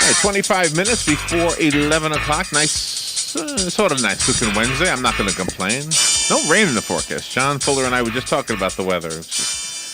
right, 25 minutes before 11 o'clock. Nice, sort of nice looking Wednesday. I'm not going to complain. No rain in the forecast. John Fuller and I were just talking about the weather.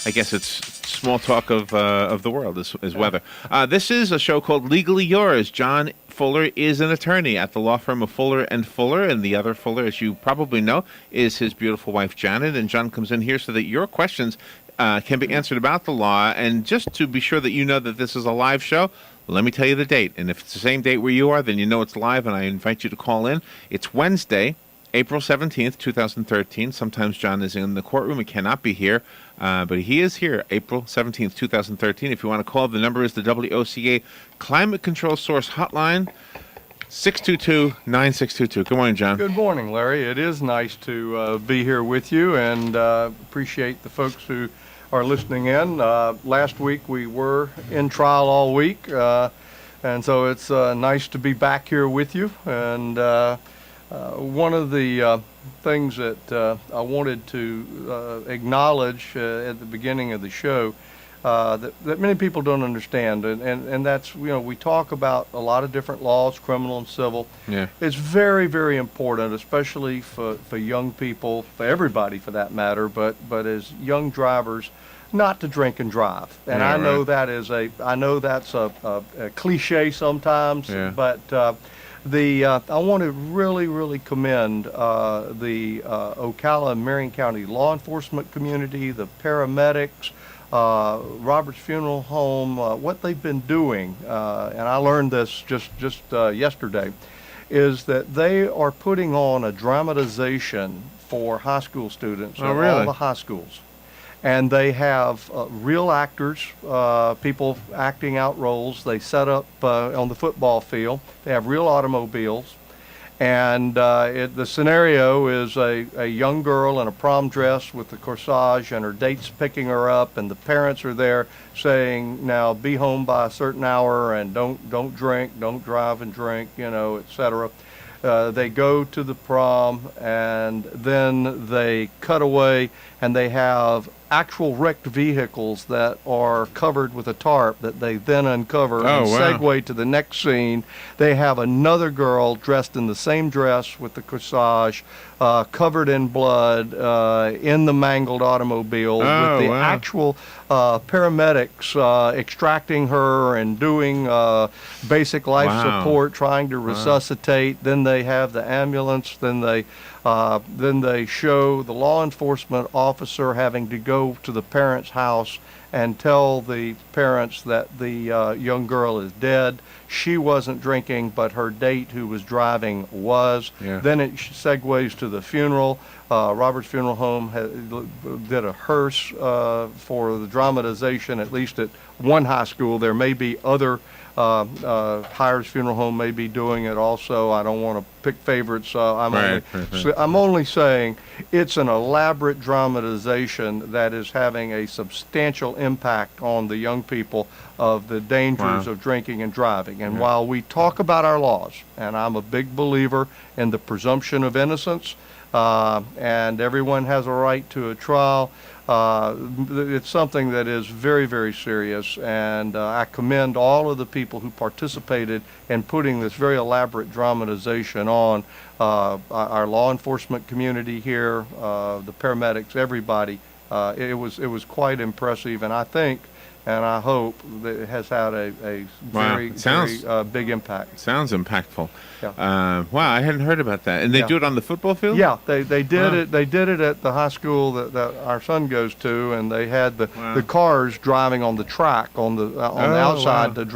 I guess it's small talk of the world is weather. This is a show called Legally Yours. John Fuller is an attorney at the law firm of Fuller and Fuller, and the other Fuller, as you probably know, is his beautiful wife Janet. And John comes in here so that your questions can be answered about the law. And just to be sure that you know that this is a live show, let me tell you the date. And if it's the same date where you are, then you know it's live, and I invite you to call in. It's Wednesday, April 17th, 2013. Sometimes John is in the courtroom. He cannot be here, but he is here April 17th, 2013. If you want to call, the number is the WOCA Climate Control Source Hotline, 622-9622. Good morning, John. Good morning, Larry. It is nice to be here with you, and appreciate the folks who are listening in. Last week we were in trial all week, and so it's nice to be back here with you. And one of the things that I wanted to acknowledge at the beginning of the show that many people don't understand, and that's, we talk about a lot of different laws, criminal and civil. Yeah. It's very, very important, especially for young people, for everybody for that matter, but as young drivers, not to drink and drive. And Yeah, I know right. I know that's a cliche sometimes, Yeah. but I want to really commend the Ocala and Marion County law enforcement community, the paramedics, Robert's Funeral Home, what they've been doing, and I learned this just yesterday, is that they are putting on a dramatization for high school students at really? all the high schools. And they have real actors, people acting out roles. They set up on the football field. They have real automobiles. And the scenario is a young girl in a prom dress with the corsage, and her date's picking her up, and the parents are there saying, now be home by a certain hour, and don't drink, don't drive and drink, etc. They go to the prom, and then they cut away, and they have actual wrecked vehicles that are covered with a tarp that they then uncover and segue to the next scene. They have another girl dressed in the same dress with the corsage, covered in blood, in the mangled automobile, with the actual paramedics extracting her and doing basic life support, trying to resuscitate. Then they have the ambulance. Then they show the law enforcement officer having to go to the parents' house and tell the parents that the young girl is dead. She wasn't drinking, but her date, who was driving, was. Yeah. Then it segues to the funeral. Robert's Funeral Home did a hearse for the dramatization, at least at one high school. There may be other Hires Funeral Home may be doing it also. I don't want to pick favorites. I'm only saying it's an elaborate dramatization that is having a substantial impact on the young people of the dangers of drinking and driving. And while we talk about our laws, and I'm a big believer in the presumption of innocence, and everyone has a right to a trial, it's something that is very, very serious, and I commend all of the people who participated in putting this very elaborate dramatization on. Our law enforcement community here, the paramedics, everybody. It was quite impressive, and I think, and I hope that it has had a very big impact. Sounds impactful. Yeah. Wow, I hadn't heard about that. And they do it on the football field? Yeah, they did it. They did it at the high school that our son goes to, and they had the cars driving on the track on the outside to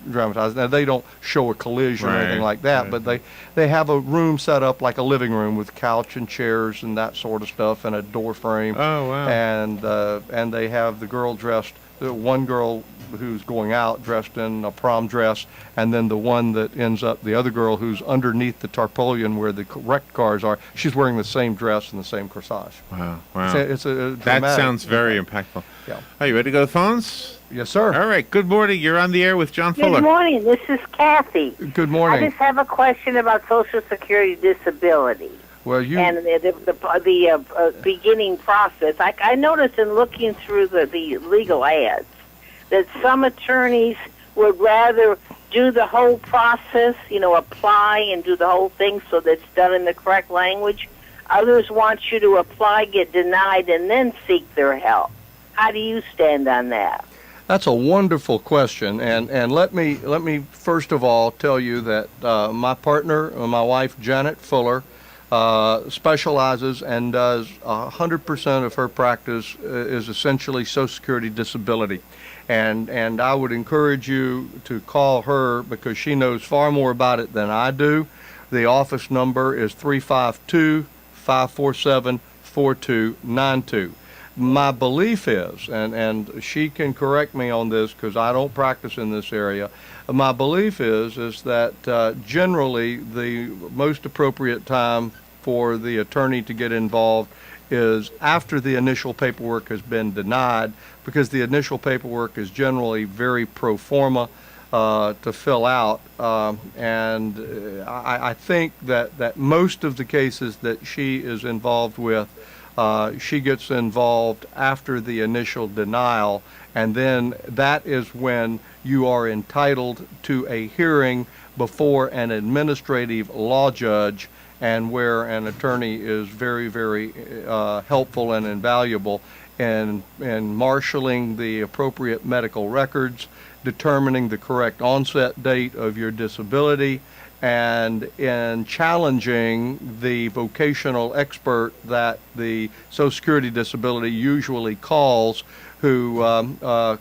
dramatize. Now they don't show a collision or anything like that, but they have a room set up like a living room with couch and chairs and that sort of stuff, and a door frame. Oh wow! And they have the girl dressed. One girl who's going out dressed in a prom dress, and then the one that ends up, the other girl who's underneath the tarpaulin where the wrecked cars are, she's wearing the same dress and the same corsage. Wow. It's a dramatic. That sounds very impactful. Yeah. Are you ready to go to the phones? Yes, sir. All right. Good morning. You're on the air with John Fuller. Good morning. This is Kathy. Good morning. I just have a question about Social Security disability. Well, and the beginning process. I noticed in looking through the legal ads that some attorneys would rather do the whole process, apply and do the whole thing so that's done in the correct language. Others want you to apply, get denied, and then seek their help. How do you stand on that? That's a wonderful question, and let me first of all tell you that my partner, my wife Janet Fuller, specializes and does 100% of her practice is essentially Social Security disability, and I would encourage you to call her because she knows far more about it than I do. The office number is 352-547-4292. My belief is, and she can correct me on this because I don't practice in this area, my belief is that generally the most appropriate time for the attorney to get involved is after the initial paperwork has been denied, because the initial paperwork is generally very pro forma to fill out, and I think that most of the cases that she is involved with, she gets involved after the initial denial, and then that is when you are entitled to a hearing before an administrative law judge, and where an attorney is very, very helpful and invaluable in marshaling the appropriate medical records, determining the correct onset date of your disability, and in challenging the vocational expert that the Social Security disability usually calls, who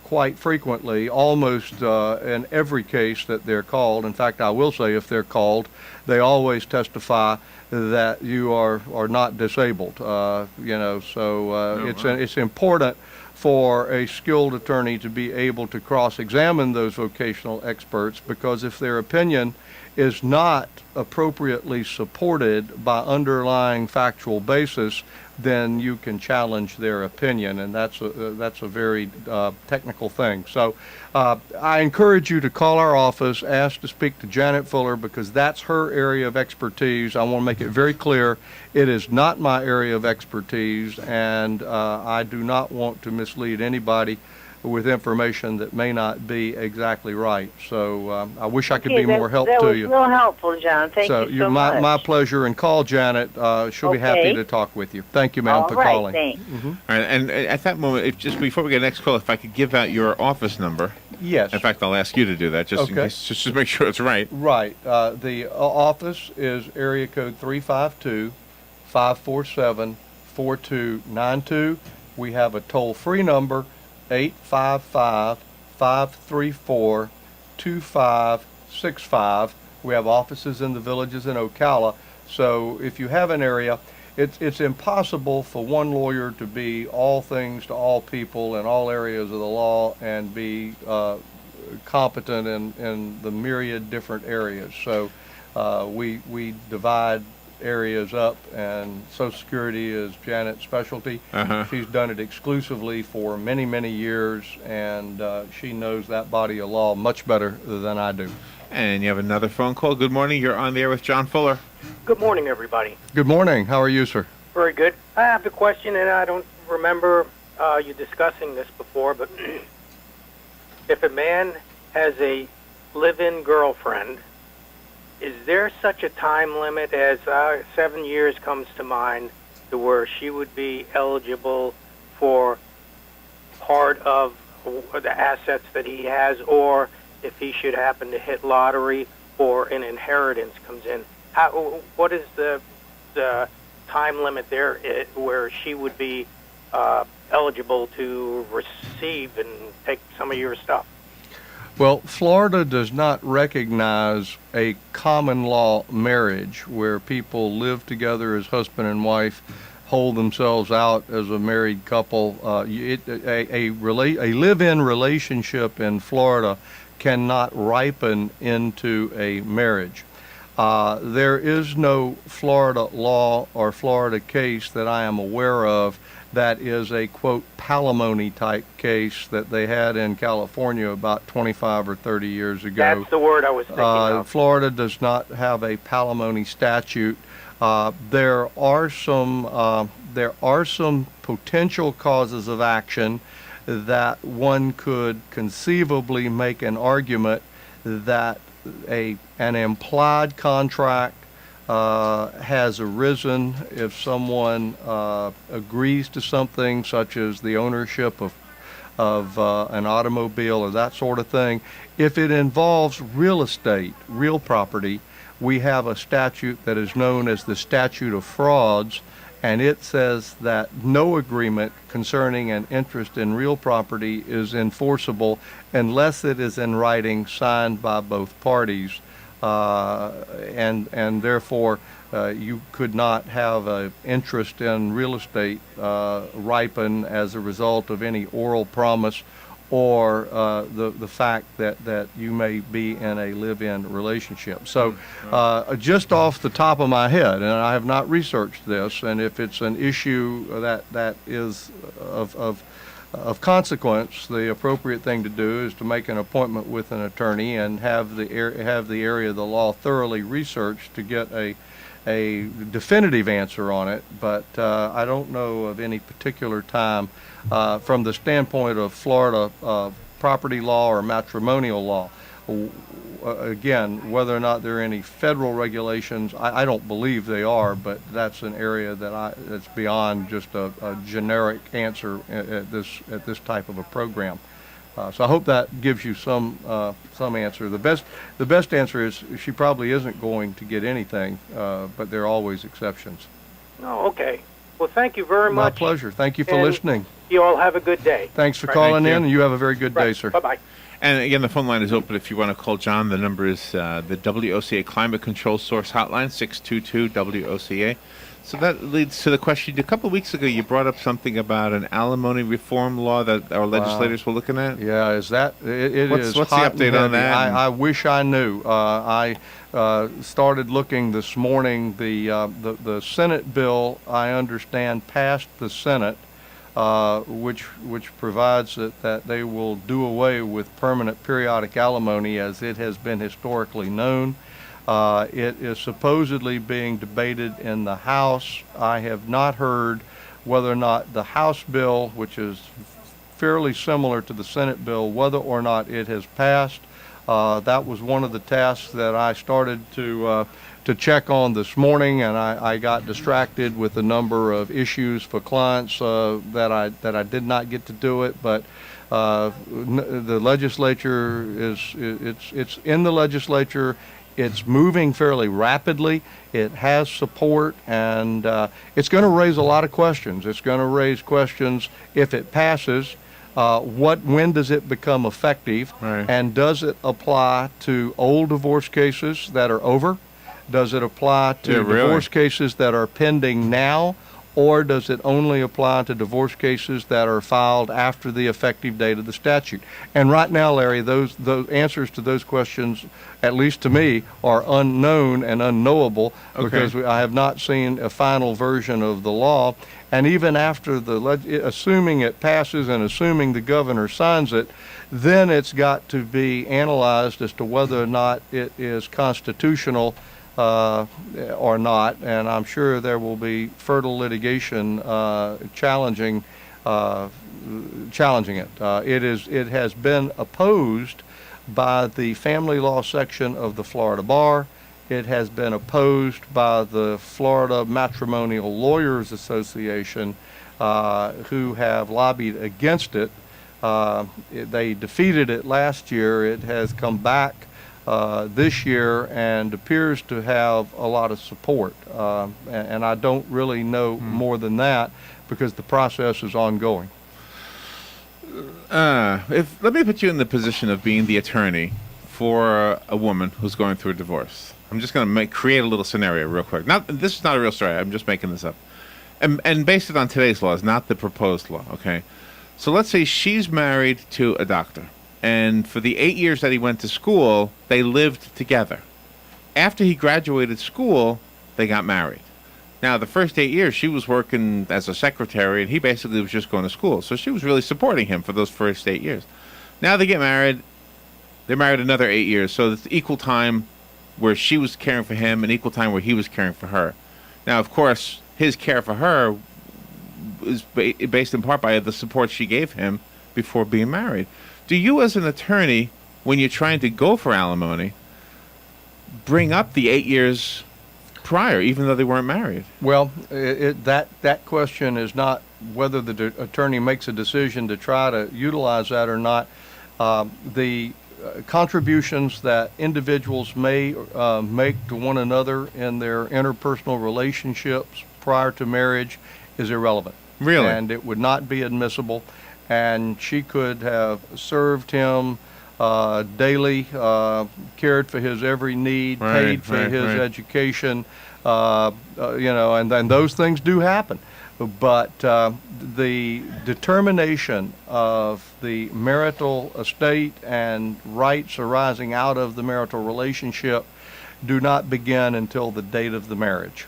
quite frequently, almost in every case that they're called, in fact, I will say if they're called, they always testify that you are not disabled. It's important for a skilled attorney to be able to cross-examine those vocational experts, because if their opinion is not appropriately supported by underlying factual basis, then you can challenge their opinion, and that's a very technical thing. So I encourage you to call our office, ask to speak to Janet Fuller, because that's her area of expertise. I want to make it very clear, it is not my area of expertise, and I do not want to mislead anybody with information that may not be exactly right. So I wish I could be more help to you. That was real helpful, John. Thank you so much. My pleasure, and call Janet. She'll be happy to talk with you. Thank you, ma'am, for calling. Thanks. Mm-hmm. All right, and at that moment, just before we get the next call, if I could give out your office number. Yes. In fact, I'll ask you to do that, just in case, just to make sure it's right. Right. The office is area code 352-547-4292. We have a toll-free number, 855-534-2565. We have offices in the villages in Ocala. So if you have an area, it's impossible for one lawyer to be all things to all people in all areas of the law and be competent in the myriad different areas. So we divide areas up, and Social Security is Janet's specialty. She's done it exclusively for many, many years, and she knows that body of law much better than I do. And you have another phone call. Good morning. You're on the air with John Fuller. Good morning, everybody. Good morning. How are you, sir? Very good. I have a question, and I don't remember you discussing this before, but if a man has a live-in girlfriend, is there such a time limit as 7 years comes to mind to where she would be eligible for part of the assets that he has, or if he should happen to hit lottery or an inheritance comes in? What is the time limit there where she would be eligible to receive and take some of your stuff? Well, Florida does not recognize a common law marriage where people live together as husband and wife, hold themselves out as a married couple. A live-in relationship in Florida cannot ripen into a marriage. There is no Florida law or Florida case that I am aware of that is a, quote, palimony type case that they had in California about 25 or 30 years ago. That's the word I was thinking of. Florida does not have a palimony statute. There are some potential causes of action that one could conceivably make an argument that an implied contract has arisen if someone agrees to something such as the ownership of an automobile or that sort of thing. If it involves real estate, real property, we have a statute that is known as the statute of frauds, and it says that no agreement concerning an interest in real property is enforceable unless it is in writing, signed by both parties, and therefore you could not have an interest in real estate ripen as a result of any oral promise or the fact that you may be in a live-in relationship. So just off the top of my head, and I have not researched this, and if it's an issue that is of consequence, the appropriate thing to do is to make an appointment with an attorney and have the area of the law thoroughly researched to get a definitive answer on it. But I don't know of any particular time from the standpoint of Florida property law or matrimonial law. Again, whether or not there are any federal regulations, I don't believe they are, but that's an area that's beyond just a generic answer at this type of a program. So I hope that gives you some answer. The best answer is she probably isn't going to get anything, but there are always exceptions. Oh, okay. Well, thank you very much. My pleasure. Thank you for listening. You all have a good day. Thanks for calling Thank you. in, and you have a very good day, sir. Bye-bye. And again, the phone line is open if you want to call John. The number is the WOCA Climate Control Source Hotline, 622-WOCA. So that leads to the question. A couple of weeks ago, you brought up something about an alimony reform law that our legislators were looking at. Yeah, is that it? What's the hot and update on heavy. that? I wish I knew. I started looking this morning. The Senate bill, I understand, passed the Senate, which provides that they will do away with permanent periodic alimony as it has been historically known. It is supposedly being debated in the House. I have not heard whether or not the House bill, which is fairly similar to the Senate bill, whether or not it has passed. That was one of the tasks that I started to check on this morning, and I got distracted with a number of issues for clients that I did not get to do it. But the legislature it's in the legislature. It's moving fairly rapidly. It has support, and it's going to raise a lot of questions. It's going to raise questions if it passes. When does it become effective? Right. And does it apply to old divorce cases that are over? Does it apply to divorce cases that are pending now? Or does it only apply to divorce cases that are filed after the effective date of the statute? And right now, Larry, those answers to those questions, at least to me, are unknown and unknowable because I have not seen a final version of the law. And even after assuming it passes and assuming the governor signs it, then it's got to be analyzed as to whether or not it is constitutional or not, and I'm sure there will be fertile litigation challenging it. It has been opposed by the family law section of the Florida Bar. It has been opposed by the Florida Matrimonial Lawyers Association, who have lobbied against it. They defeated it last year. It has come back this year and appears to have a lot of support. And I don't really know more than that because the process is ongoing. Let me put you in the position of being the attorney for a woman who's going through a divorce. I'm just going to create a little scenario real quick. This is not a real story. I'm just making this up. And based it on today's laws, not the proposed law, okay? So let's say she's married to a doctor. And for the 8 years that he went to school, they lived together. After he graduated school, they got married. Now, the first 8 years, she was working as a secretary, and he basically was just going to school. So she was really supporting him for those first 8 years. Now they get married. They're married another 8 years. So it's equal time where she was caring for him and equal time where he was caring for her. Now, of course, his care for her is based in part by the support she gave him before being married. Do you, as an attorney, when you're trying to go for alimony, bring up the 8 years prior, even though they weren't married? Well, that question is not whether the attorney makes a decision to try to utilize that or not. The contributions that individuals may make to one another in their interpersonal relationships prior to marriage is irrelevant. Really? And it would not be admissible. And she could have served him daily, cared for his every need, paid for his education, and those things do happen. But the determination of the marital estate and rights arising out of the marital relationship do not begin until the date of the marriage.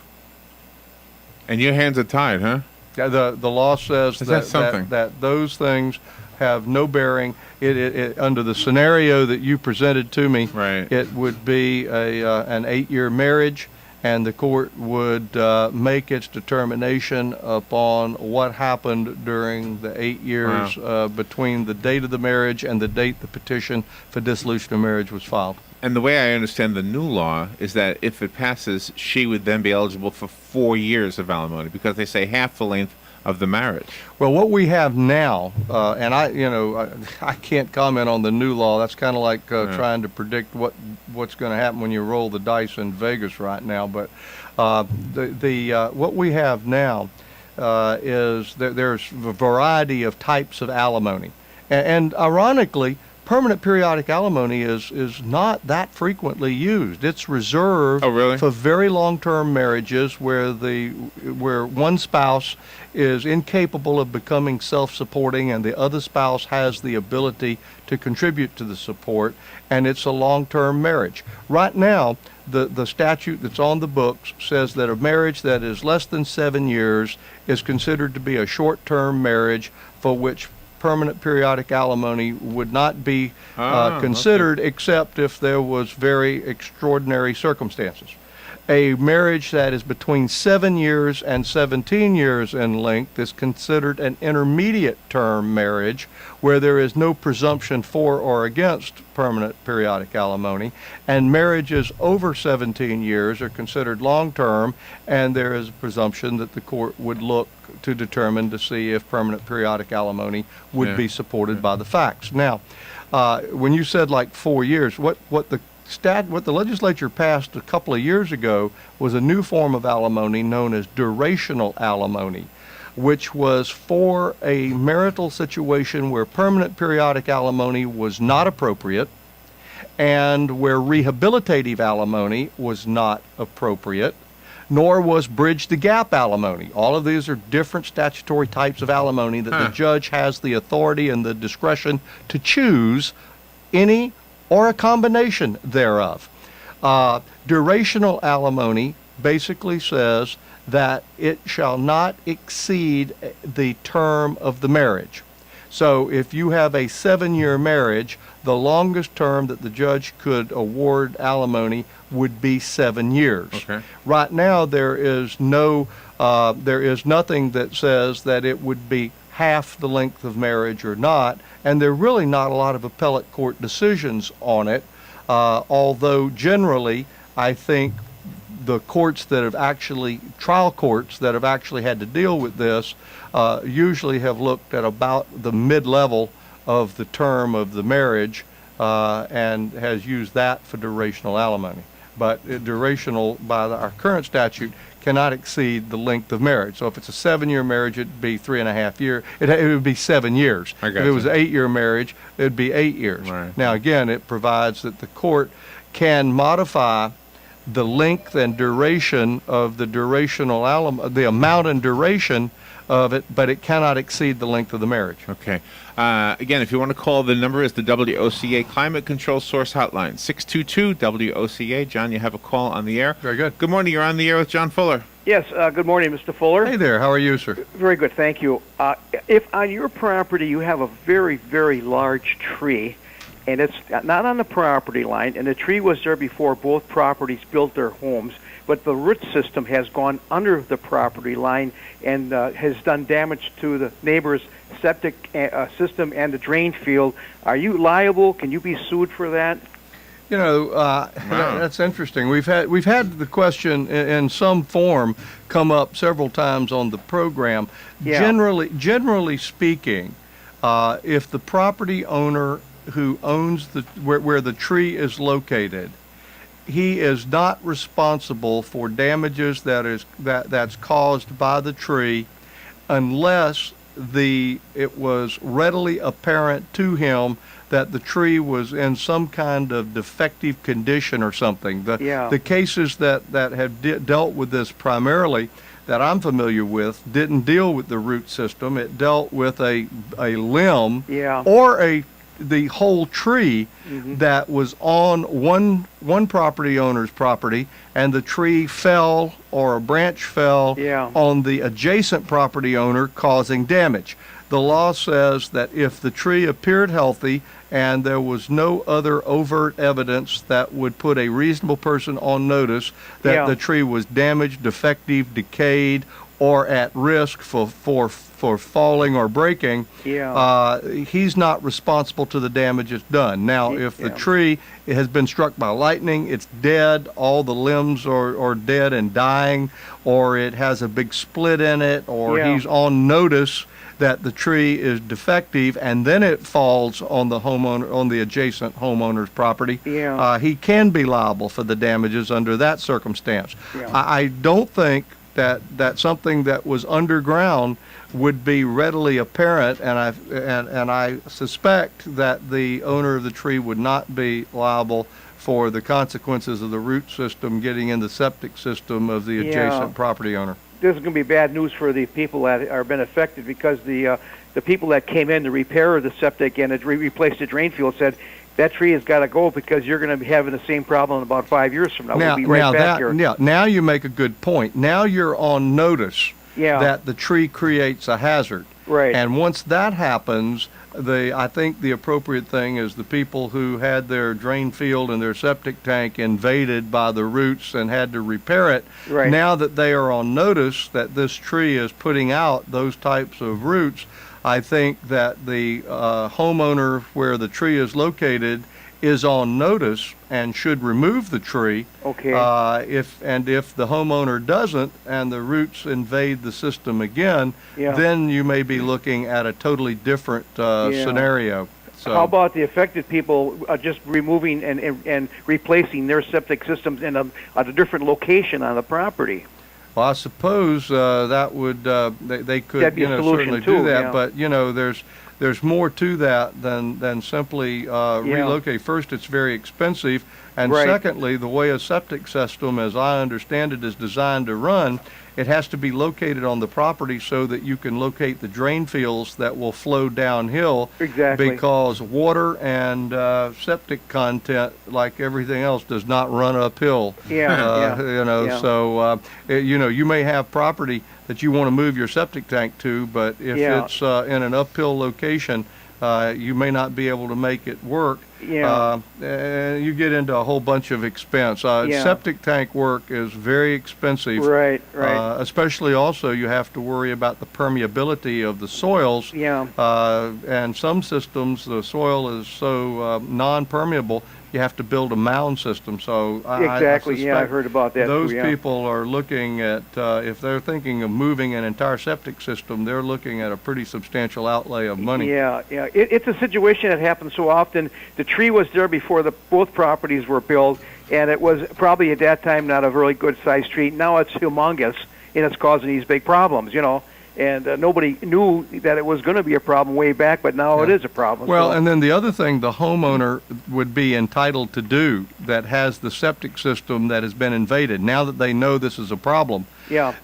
And your hands are tied, huh? The law says that those things have no bearing. It under the scenario that you presented to me, right, it would be an 8-year marriage, and the court would make its determination upon what happened during the 8 years between the date of the marriage and the date the petition for dissolution of marriage was filed. And the way I understand the new law is that if it passes, she would then be eligible for 4 years of alimony, because they say half the length of the marriage. Well, what we have now, and I can't comment on the new law. That's kind of like trying to predict what's going to happen when you roll the dice in Vegas right now. But what we have now is there's a variety of types of alimony, and ironically, permanent periodic alimony is not that frequently used. It's reserved for very long-term marriages where one spouse is incapable of becoming self-supporting and the other spouse has the ability to contribute to the support, and it's a long-term marriage. Right now, the statute that's on the books says that a marriage that is less than 7 years is considered to be a short-term marriage for which permanent periodic alimony would not be considered except if there was very extraordinary circumstances. A marriage that is between 7 years and 17 years in length is considered an intermediate term marriage where there is no presumption for or against permanent periodic alimony, and marriages over 17 years are considered long-term, and there is a presumption that the court would look to determine to see if permanent periodic alimony would be supported by the facts. Now, when you said like 4 years, what the legislature passed a couple of years ago was a new form of alimony known as durational alimony, which was for a marital situation where permanent periodic alimony was not appropriate and where rehabilitative alimony was not appropriate, nor was bridge the gap alimony. All of these are different statutory types of alimony that the judge has the authority and the discretion to choose any or a combination thereof. Durational alimony basically says that it shall not exceed the term of the marriage. So if you have a 7-year marriage, the longest term that the judge could award alimony would be 7 years. Okay. Right now, there is nothing that says that it would be half the length of marriage or not, and there are really not a lot of appellate court decisions on it, although generally I think the courts that have actually, trial courts that have actually had to deal with this usually have looked at about the mid-level of the term of the marriage and has used that for durational alimony. But durational, by our current statute, cannot exceed the length of marriage. So if it's a 7-year marriage, it'd be 3.5 years. It would be 7 years. If it was an 8-year marriage, it'd be 8 years. Right. Now, again, it provides that the court can modify the length and duration of the durational alimony, the amount and duration of it, but it cannot exceed the length of the marriage. Okay. Again, if you want to call, the number is the WOCA Climate Control Source Hotline, 622-WOCA. John, you have a call on the air. Very good. Good morning. You're on the air with John Fuller. Yes, good morning, Mr. Fuller. Hey there. How are you, sir? Very good, thank you. If on your property you have a very, very large tree and it's not on the property line, and the tree was there before both properties built their homes, but the root system has gone under the property line and has done damage to the neighbor's septic system and the drain field. Are you liable? Can you be sued for that? You know, that's interesting. We've had the question in some form come up several times on the program. Yeah. Generally speaking, if the property owner who owns where the tree is located, he is not responsible for damages that's caused by the tree unless it was readily apparent to him that the tree was in some kind of defective condition or something. The cases that have dealt with this primarily that I'm familiar with didn't deal with the root system. It dealt with a limb or the whole tree that was on one property owner's property, and the tree fell or a branch fell on the adjacent property owner, causing damage. The law says that if the tree appeared healthy and there was no other overt evidence that would put a reasonable person on notice that the tree was damaged, defective, decayed, or at risk for falling or breaking, he's not responsible to the damage it's done. Now, if the tree has been struck by lightning, it's dead, all the limbs are dead and dying, or it has a big split in it, or he's on notice that the tree is defective, and then it falls on the homeowner, on the adjacent homeowner's property, he can be liable for the damages under that circumstance. I don't think that something that was underground would be readily apparent, and I suspect that the owner of the tree would not be liable for the consequences of the root system getting in the septic system of the adjacent property owner. This is going to be bad news for the people that are been affected, because the people that came in to repair the septic and replace the drain field said that tree has got to go because you're going to be having the same problem in about 5 years from now. We'll be right back here. Now you make a good point. Now you're on notice that the tree creates a hazard. Right. And once that happens, I think the appropriate thing is the people who had their drain field and their septic tank invaded by the roots and had to repair it, now that they are on notice that this tree is putting out those types of roots, I think that the homeowner where the tree is located is on notice and should remove the tree. Okay. If the homeowner doesn't and the roots invade the system again, then you may be looking at a totally different scenario. So, how about the affected people just removing and replacing their septic systems in a different location on the property? Well, I suppose that would they could certainly too, do that, but there's more to that than simply relocate. First, it's very expensive, and secondly, the way a septic system, as I understand it, is designed to run, it has to be located on the property so that you can locate the drain fields that will flow downhill. Exactly. Because water and septic content, like everything else, does not run uphill. So you may have property that you want to move your septic tank to, but if it's in an uphill location, you may not be able to make it work. And you get into a whole bunch of expense. Septic tank work is very expensive. Right. Especially also you have to worry about the permeability of the soils. And some systems, the soil is so non-permeable, you have to build a mound system. So I suspect I've heard about that. Those people are looking at, if they're thinking of moving an entire septic system, they're looking at a pretty substantial outlay of money. It's a situation that happens so often. The tree was there before both properties were built, and it was probably at that time not a really good sized tree. Now it's humongous, and it's causing these big problems, And nobody knew that it was going to be a problem way back, but now it is a problem. Well, and then the other thing the homeowner would be entitled to do that has the septic system that has been invaded, now that they know this is a problem,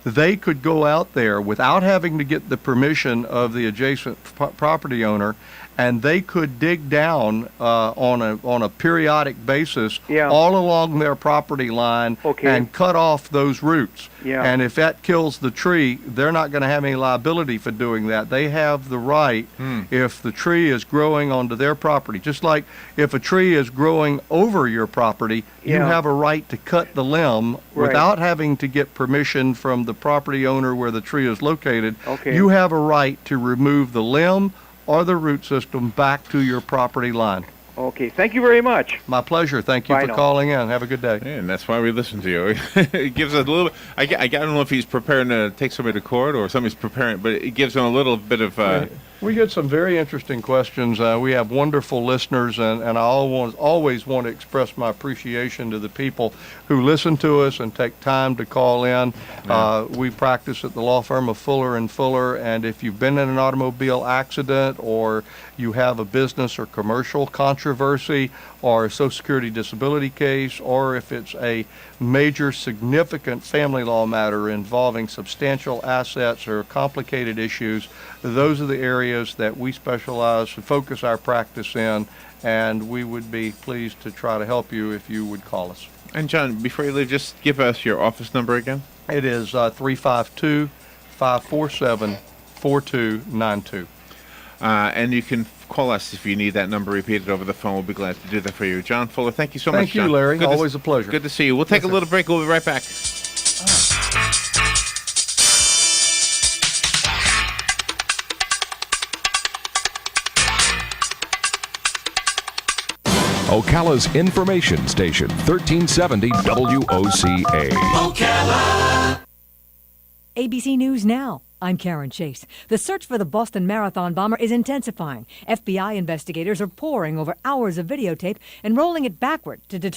they could go out there without having to get the permission of the adjacent property owner and they could dig down on a periodic basis Yeah. all along their property line Okay. and cut off those roots. Yeah. And if that kills the tree, they're not going to have any liability for doing that. They have the right, if the tree is growing onto their property, just like if a tree is growing over your property, you Yeah. have a right to cut the limb Right. without having to get permission from the property owner where the tree is located. Okay. You have a right to remove the limb or the root system back to your property line. Okay. Thank you very much. My pleasure. Thank you Bye for now. calling in. Have a good day. Yeah, and that's why we listen to you. It gives us a little. I don't know if he's preparing to take somebody to court or somebody's preparing, but it gives him a little bit of. We get some very interesting questions. We have wonderful listeners, and I always want to express my appreciation to the people who listen to us and take time to call in. We practice at the law firm of Fuller and Fuller, and if you've been in an automobile accident or you have a business or commercial controversy or a Social Security disability case, or if it's a major significant family law matter involving substantial assets or complicated issues, those are the areas that we specialize and focus our practice in, and we would be pleased to try to help you if you would call us. And John, before you leave, just give us your office number again. It is 352-547-4292. And you can call us if you need that number repeated over the phone. We'll be glad to do that for you. John Fuller, thank you so much, Thank you, John. Larry. Good to Always a pleasure. Good to see you. We'll take a little break. We'll be right back. Ocala's information station, 1370 WOCA. ABC News Now. I'm Karen Chase. The search for the Boston Marathon bomber is intensifying. FBI investigators are poring over hours of videotape and rolling it backward to determine